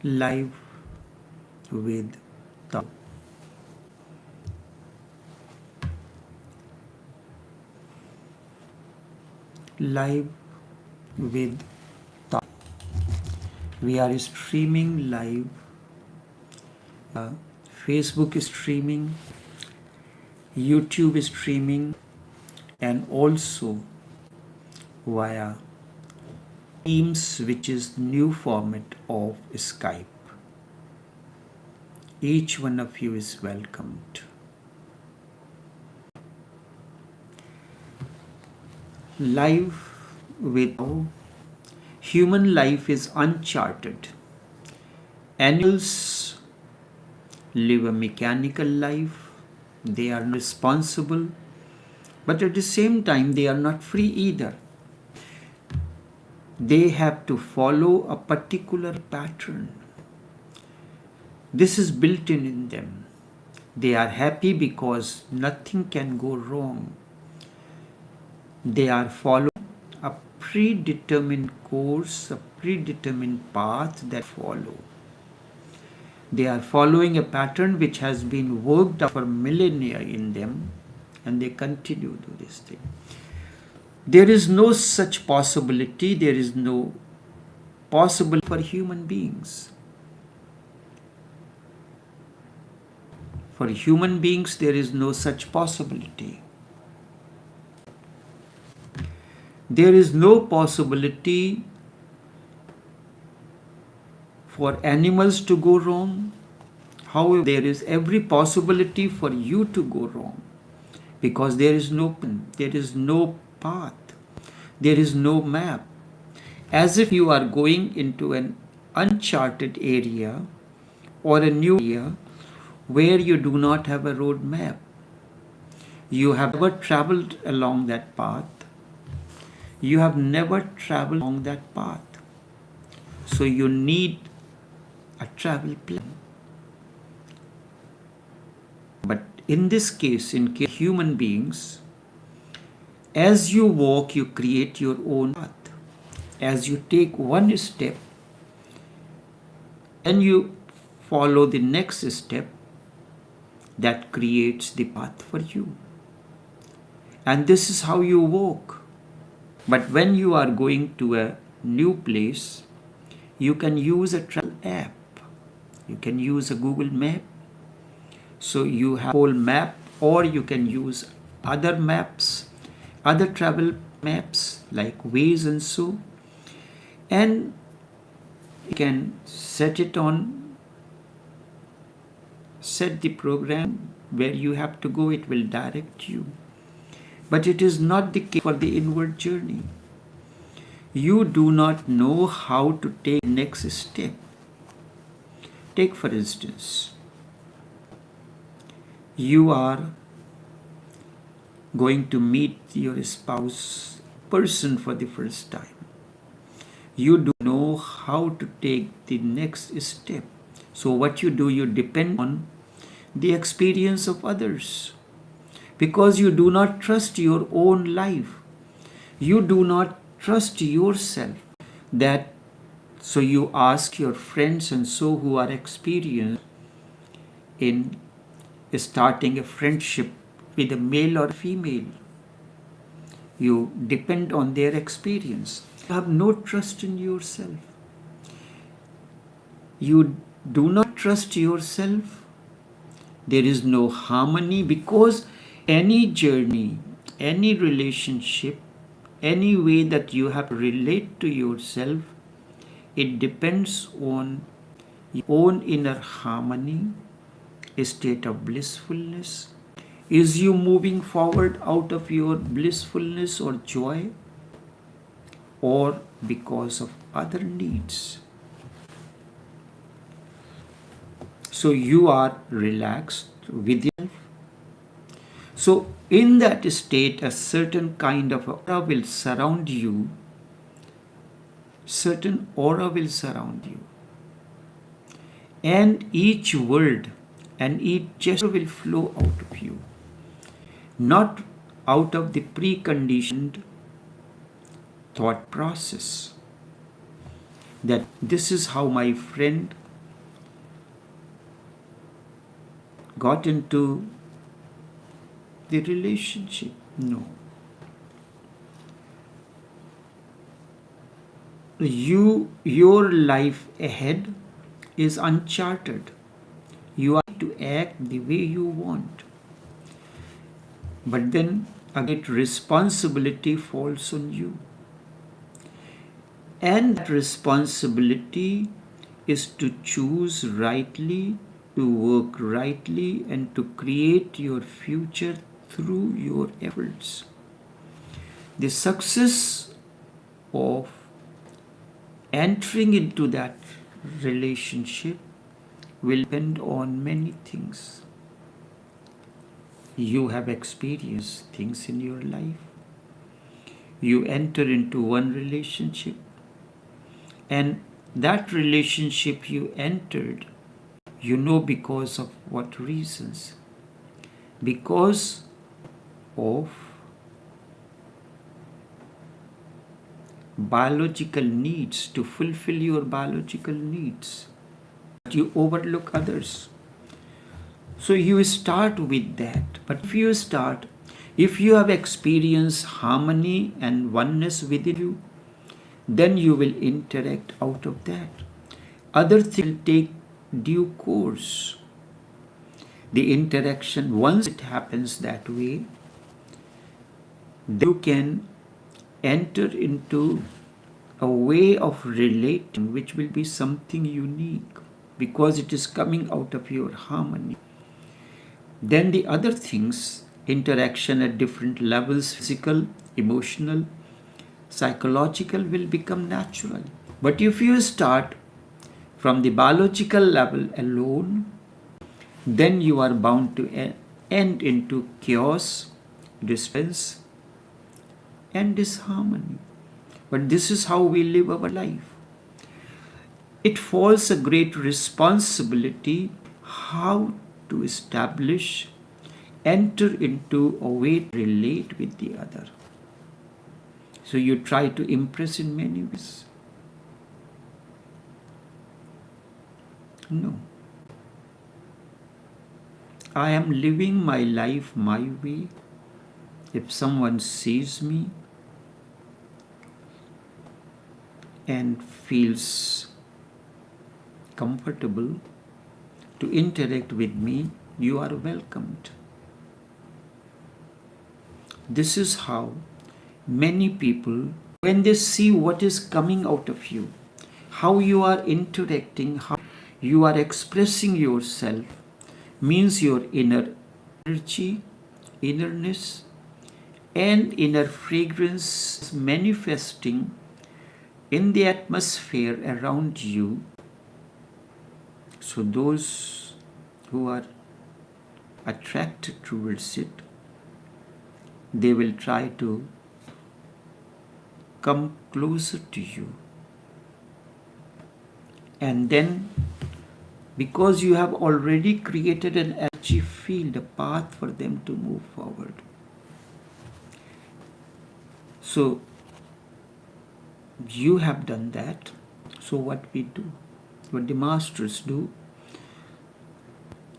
Live with Tao. Live with Tao. We are streaming live. Facebook is streaming, YouTube is streaming, and also via Teams, which is the new format of Skype. Each one of you is welcomed. Life with human life is uncharted. Animals live a mechanical life. They are responsible, but at the same time they are not free either. They have to follow a particular pattern. This is built in them. They are happy because nothing can go wrong. They are following a predetermined course, a predetermined path that follow. They are following a pattern which has been worked out for millennia in them, and they continue to do this thing. There is no such possibility, there is no possible for human beings. For human beings, there is no such possibility. There is no possibility for animals to go wrong. However, there is every possibility for you to go wrong, because there is no path, there is no map. As if you are going into an uncharted area or a new area where you do not have a road map. You have never traveled along that path. You have never traveled along that path. So you need a travel plan. But in this case, in case of human beings, as you walk, you create your own path. As you take one step, and you follow the next step, that creates the path for you. And this is how you walk. But when you are going to a new place, you can use a travel app. You can use a Google map. So you have a whole map, or you can use other maps, other travel maps like Waze and so. And you can set the program where you have to go, it will direct you. But it is not the case for the inward journey. You do not know how to take the next step. Take for instance, you are going to meet your spouse person for the first time. You do not know how to take the next step. So what you do, you depend on the experience of others, because you do not trust your own life. You do not trust yourself. So you ask your friends and so who are experienced in starting a friendship with a male or female. You depend on their experience. You have no trust in yourself. You do not trust yourself. There is no harmony, because any journey, any relationship, any way that you have to relate to yourself, it depends on your own inner harmony, a state of blissfulness. Is you moving forward out of your blissfulness or joy, or because of other needs? So you are relaxed with yourself. So in that state, a certain kind of aura will surround you. Certain aura will surround you. And each word and each gesture will flow out of you. Not out of the preconditioned thought process. That this is how my friend got into the relationship. No. Your life ahead is uncharted. You are to act the way you want. But then a great responsibility falls on you. And that responsibility is to choose rightly, to work rightly, and to create your future through your efforts. The success of entering into that relationship will depend on many things. You have experienced things in your life. You enter into one relationship, and that relationship you entered, you know because of what reasons? Because of biological needs, to fulfill your biological needs. You overlook others. So you start with that. But if you have experienced harmony and oneness within you, then you will interact out of that. Other things will take due course. The interaction, once it happens that way, then you can enter into a way of relating which will be something unique because it is coming out of your harmony. Then the other things, interaction at different levels, physical, emotional, psychological, will become natural. But if you start from the biological level alone, then you are bound to end into chaos, distress, and disharmony. But this is how we live our life. It falls a great responsibility how to establish, enter into a way to relate with the other. So you try to impress in many ways. No. I am living my life my way. If someone sees me and feels comfortable to interact with me, you are welcomed. This is how many people, when they see what is coming out of you, how you are interacting, how you are expressing yourself, means your inner energy, innerness, and inner fragrance is manifesting in the atmosphere around you. So those who are attracted towards it, they will try to come closer to you. And then, because you have already created an energy field, a path for them to move forward. So, you have done that. So what we do, what the masters do,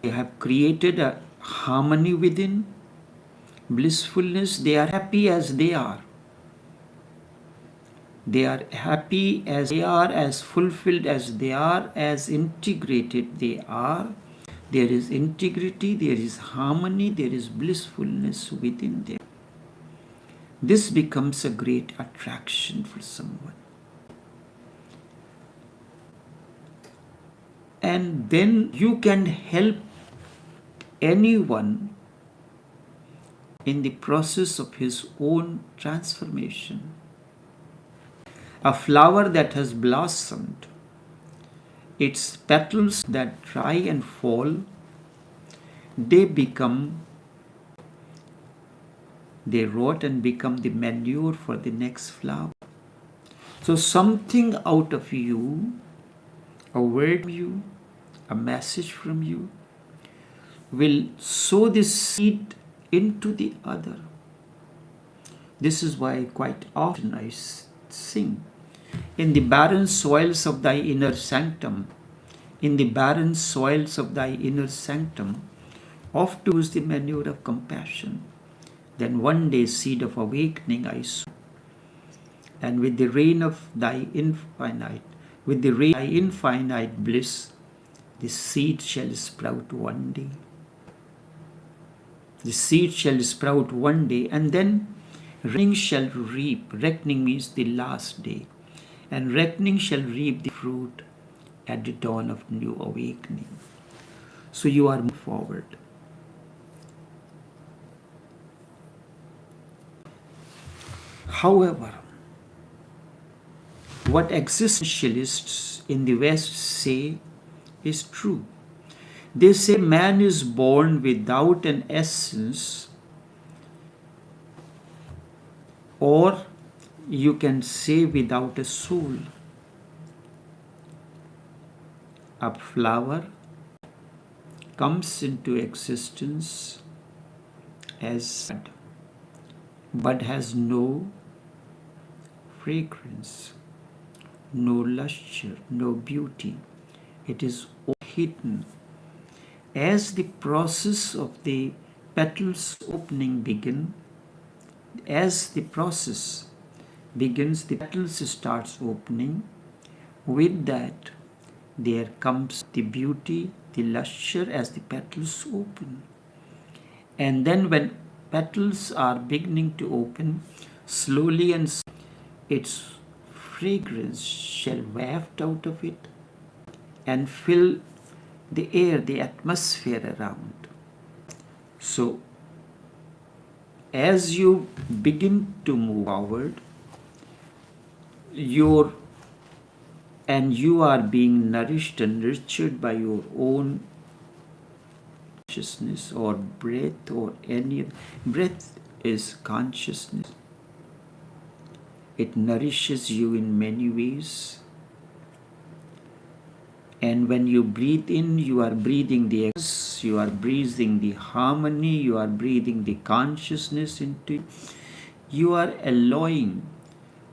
they have created a harmony within, blissfulness. They are happy as they are. They are happy as they are, as fulfilled as they are, as integrated they are. There is integrity, there is harmony, there is blissfulness within them. This becomes a great attraction for someone. And then you can help anyone in the process of his own transformation. A flower that has blossomed, its petals that dry and fall, they rot and become the manure for the next flower. So something out of you, a word from you, a message from you, will sow this seed into the other. This is why quite often I sing, in the barren soils of thy inner sanctum, in the barren soils of thy inner sanctum, off to use the manure of compassion. Then one day seed of awakening I sow, and with the rain of thy infinite bliss, the seed shall sprout one day. The seed shall sprout one day, and then reckoning shall reap. Reckoning means the last day. And reckoning shall reap the fruit at the dawn of new awakening. So you are moving forward. However, what existentialists in the West say is true. They say man is born without an essence, or you can say without a soul. A flower comes into existence as bud, but has no fragrance, no luster, no beauty. It is hidden. As the process of the petals opening begins, the petals starts opening. With that, there comes the beauty, the luster as the petals open. And then when petals are beginning to open, slowly and its fragrance shall waft out of it and fill the air, the atmosphere around. So, as you begin to move forward, you are being nourished and nurtured by your own consciousness or breath, or any breath is consciousness. It nourishes you in many ways. And when you breathe in, you are breathing the you are breathing the harmony, you are breathing the consciousness into it. You are allowing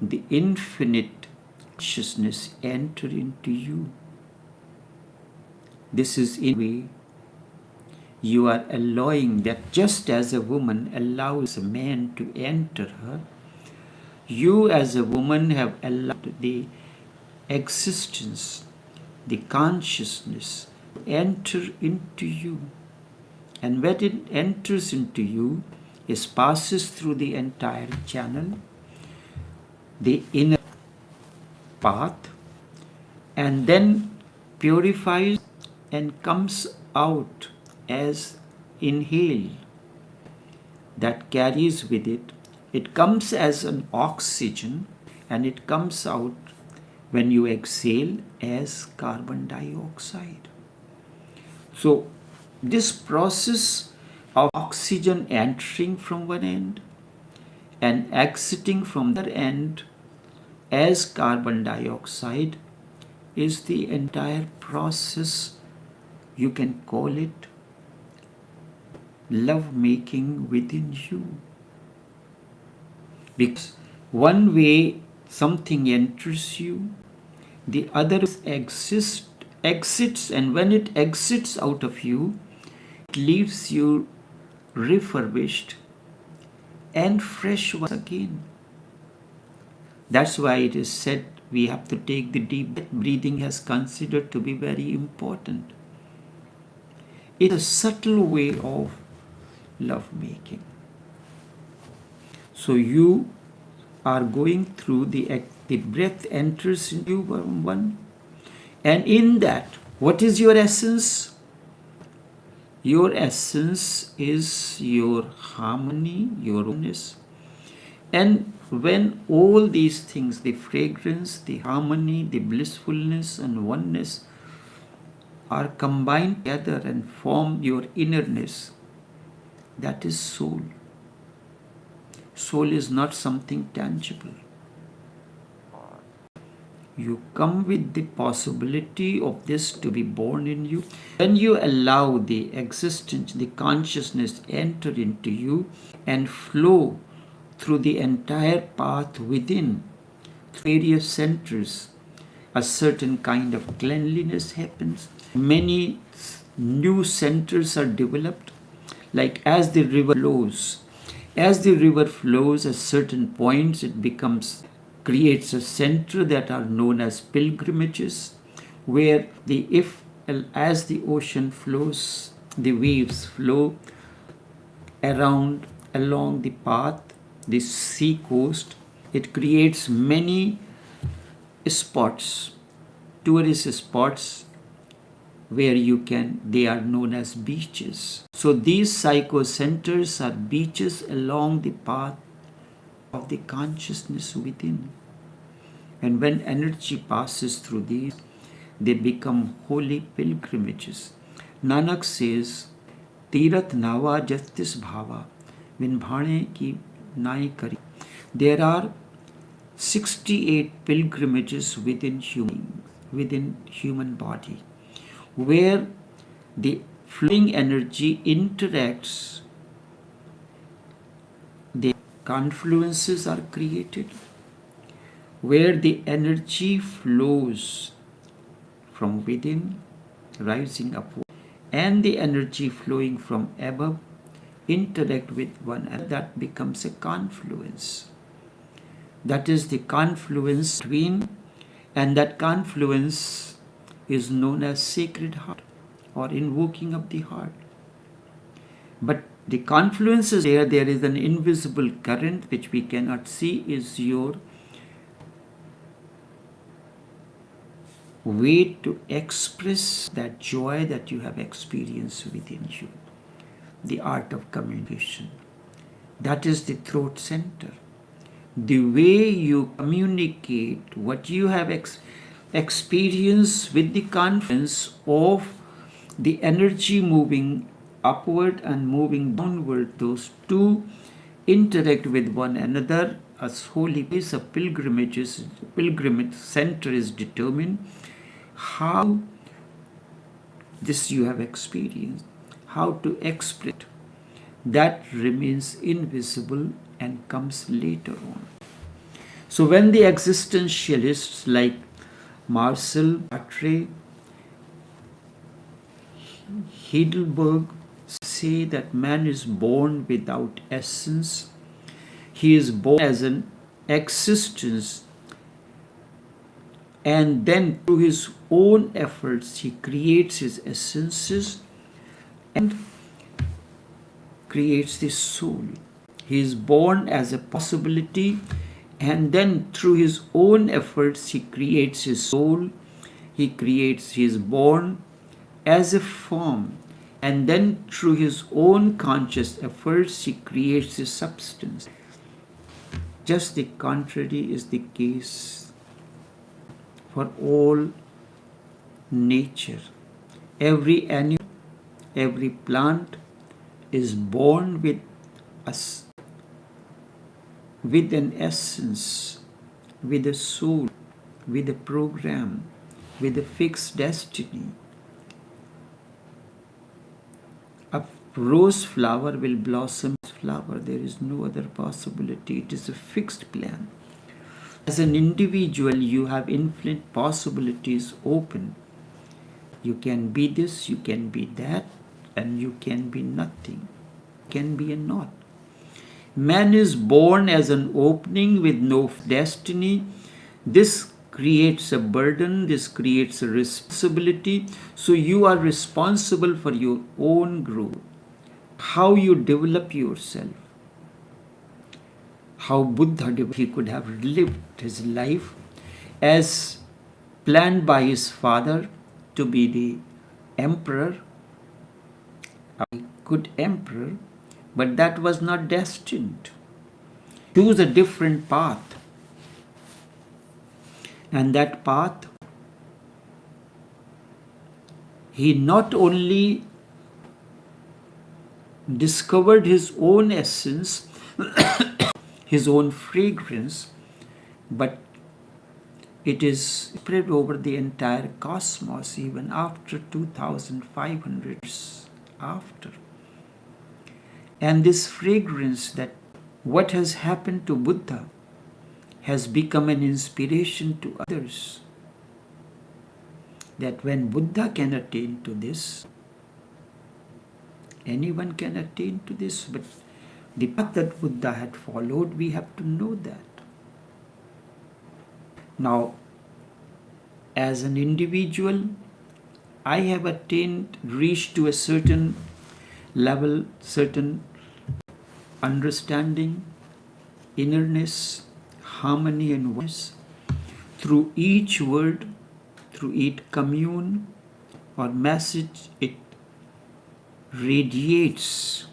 the infinite consciousness enter into you. This is in a way you are allowing that, just as a woman allows a man to enter her, you as a woman have allowed the existence, the consciousness enter into you. And when it enters into you, it passes through the entire channel, the inner path, and then purifies and comes out as inhale. That carries with it. It comes as an oxygen, and it comes out when you exhale as carbon dioxide. So this process of oxygen entering from one end and exiting from the other end as carbon dioxide is the entire process. You can call it love making within you. Because one way something enters you, the other exits, and when it exits out of you, it leaves you refurbished and fresh once again. That's why it is said we have to take the deep breath. Breathing is considered to be very important. It's a subtle way of love making. So you are going through the breath enters into you one, and in that, what is your essence? Your essence is your harmony, your oneness. And when all these things, the fragrance, the harmony, the blissfulness and oneness are combined together and form your innerness, that is soul. Soul is not something tangible. You come with the possibility of this to be born in you. When you allow the existence, the consciousness enter into you and flow through the entire path within, various centers, a certain kind of cleanliness happens. Many new centers are developed. Like as the river flows at certain points, it creates a center that are known as pilgrimages, where as the ocean flows, the waves flow along the path, the sea coast. It creates many spots, tourist spots, where they are known as beaches. So these psycho centers are beaches along the path of the consciousness within. And when energy passes through these, they become holy pilgrimages. Nanak says, Tirat Nava Jastis Bhava, Vinbhane ki Nai Kari. There are 68 pilgrimages within human body, where the flowing energy interacts, the confluences are created, where the energy flows from within, rising upward, and the energy flowing from above interact with one another. That becomes a confluence. That is the confluence between, and that confluence is known as sacred heart or invoking of the heart. But the confluence is there. There is an invisible current which we cannot see, is your way to express that joy that you have experienced within you. The art of communication. That is the throat center. The way you communicate what you have experienced with the confluence of the energy moving upward and moving downward, those two interact with one another as holy place of pilgrimages. Pilgrimage center is determined. How this you have experienced, how to express it, that remains invisible and comes later on. So when the existentialists like Marcel, Sartre, Heidelberg say that man is born without essence, he is born as an existence, and then through his own efforts he creates his essences and creates the soul. He is born as a possibility, and then through his own efforts he creates his soul. He is born as a form, and then through his own conscious efforts he creates his substance. Just the contrary is the case for all nature. Every animal, every plant is born with an essence, with a soul, with a program, with a fixed destiny. A rose flower will blossom as flower. There is no other possibility. It is a fixed plan. As an individual, you have infinite possibilities open. You can be this, you can be that, and you can be nothing. You can be a not. Man is born as an opening with no destiny. This creates a burden, this creates a responsibility. So you are responsible for your own growth, how you develop yourself. How Buddha, he could have lived his life as planned by his father to be the emperor, a good emperor, but that was not destined. Choose a different path. And that path, he not only discovered his own essence, his own fragrance, but it is spread over the entire cosmos even after 2500 years after. And this fragrance, that what has happened to Buddha, has become an inspiration to others. That when Buddha can attain to this, Anyone can attain to this, but the path that Buddha had followed, we have to know that. Now, as an individual, I have attained, reached to a certain level, certain understanding, innerness, harmony and oneness. Through each word, through each commune or message, it radiates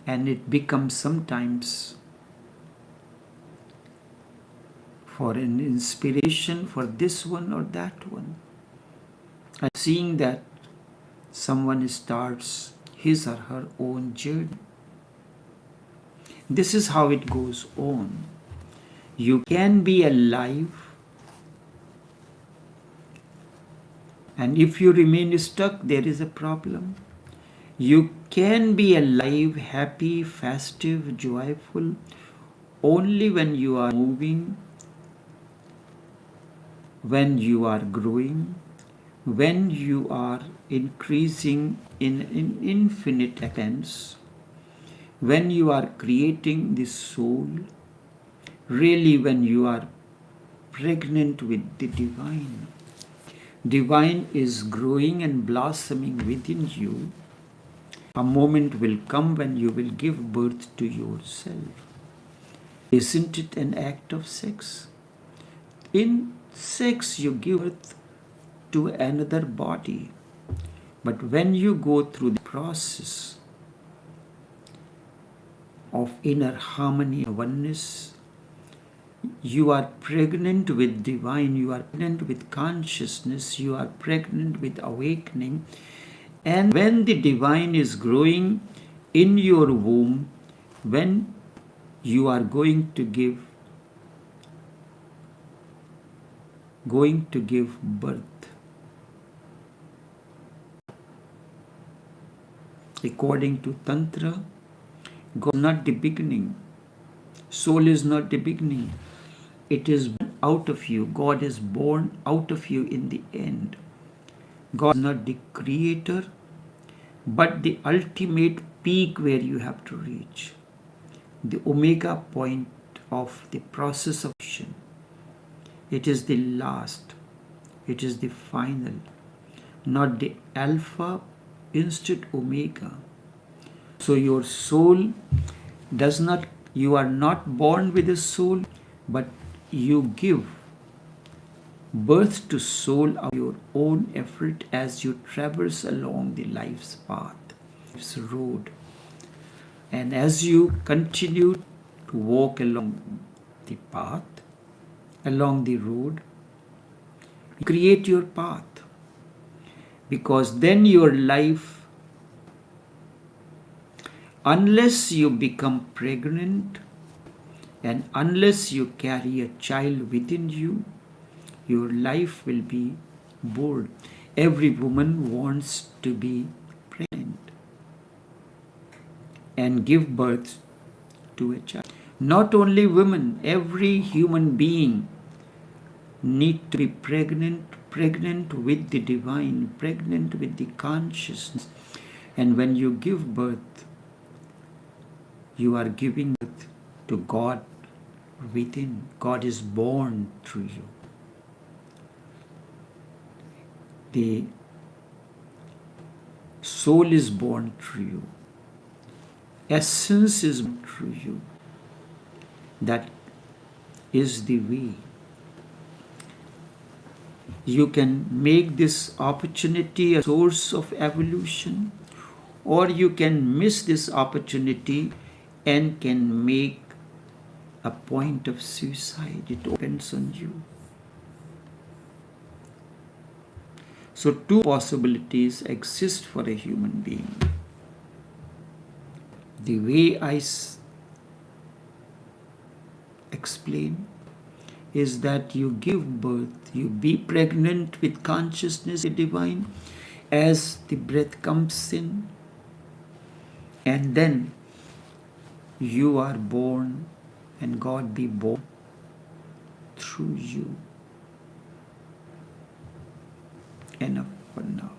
and it becomes sometimes for an inspiration for this one or that one. And seeing that someone starts his or her own journey. This is how it goes on. You can be alive, and if you remain stuck, there is a problem. You can be alive, happy, festive, joyful, only when you are moving, when you are growing, when you are increasing in infinite extents, when you are creating the soul, really when you are pregnant with the divine. Divine is growing and blossoming within you. A moment will come when you will give birth to yourself. Isn't it an act of sex? In sex, you give birth to another body. But when you go through the process of inner harmony and oneness, you are pregnant with divine, you are pregnant with consciousness, you are pregnant with awakening. And when the divine is growing in your womb, when you are going to give birth, according to Tantra, God is not the beginning. Soul is not the beginning. It is born out of you. God is born out of you in the end. God is not the creator, but the ultimate peak where you have to reach. The omega point of the process of creation. It is the last. It is the final. Not the alpha, instead omega. So your soul does not, you are not born with a soul, but you give birth to soul of your own effort as you traverse along the life's path, life's road. And as you continue to walk along the path, along the road, you create your path. Because then your life, unless you become pregnant and unless you carry a child within you, your life will be bored. Every woman wants to be pregnant and give birth to a child. Not only women, every human being need to be pregnant with the divine, pregnant with the consciousness. And when you give birth, you are giving birth to God within. God is born through you. The soul is born through you. Essence is born through you. That is the way. You can make this opportunity a source of evolution, or you can miss this opportunity and can make a point of suicide. It depends on you. So two possibilities exist for a human being. The way I explain is that you give birth, you be pregnant with consciousness, the divine, as the breath comes in, and then you are born and God be born through you. Enough for now.